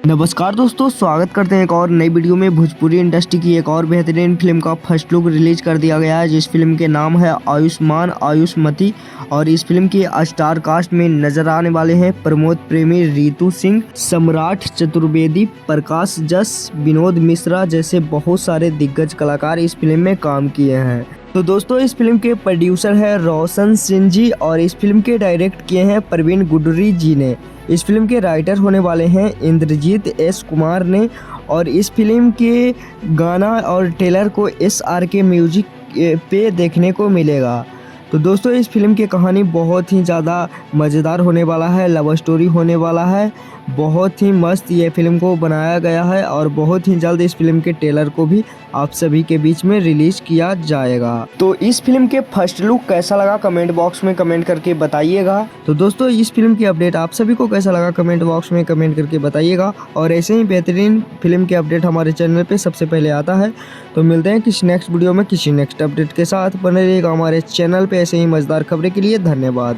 नमस्कार दोस्तों, स्वागत करते हैं एक और नई वीडियो में। भोजपुरी इंडस्ट्री की एक और बेहतरीन फिल्म का फर्स्ट लुक रिलीज कर दिया गया है, जिस फिल्म के नाम है आयुष्मान आयुष्मती। और इस फिल्म की स्टार कास्ट में नजर आने वाले हैं प्रमोद प्रेमी, रितु सिंह, सम्राट चतुर्वेदी, प्रकाश जस, विनोद मिश्रा जैसे बहुत सारे दिग्गज कलाकार इस फिल्म में काम किए हैं। तो दोस्तों, इस फिल्म के प्रोड्यूसर है रोशन सिंह जी और इस फिल्म के डायरेक्ट किए हैं प्रवीण गुडरी जी ने। इस फिल्म के राइटर होने वाले हैं इंद्रजीत एस कुमार ने। और इस फिल्म के गाना और ट्रेलर को SRK म्यूजिक पे देखने को मिलेगा। तो दोस्तों, इस फिल्म की कहानी बहुत ही ज़्यादा मज़ेदार होने वाला है, लव स्टोरी होने वाला है। बहुत ही मस्त ये फिल्म को बनाया गया है और बहुत ही जल्द इस फिल्म के ट्रेलर को भी आप सभी के बीच में रिलीज किया जाएगा। तो इस फिल्म के फर्स्ट लुक कैसा लगा कमेंट बॉक्स में कमेंट करके बताइएगा। तो दोस्तों, इस फिल्म की अपडेट आप सभी को कैसा लगा कमेंट बॉक्स में कमेंट करके बताइएगा। और ऐसे ही बेहतरीन फिल्म के अपडेट हमारे चैनल पे सबसे पहले आता है। तो मिलते हैं किसी नेक्स्ट वीडियो में किसी नेक्स्ट अपडेट के साथ। बने रहिएगा हमारे चैनल पे ऐसे ही मज़ेदार खबरें के लिए। धन्यवाद।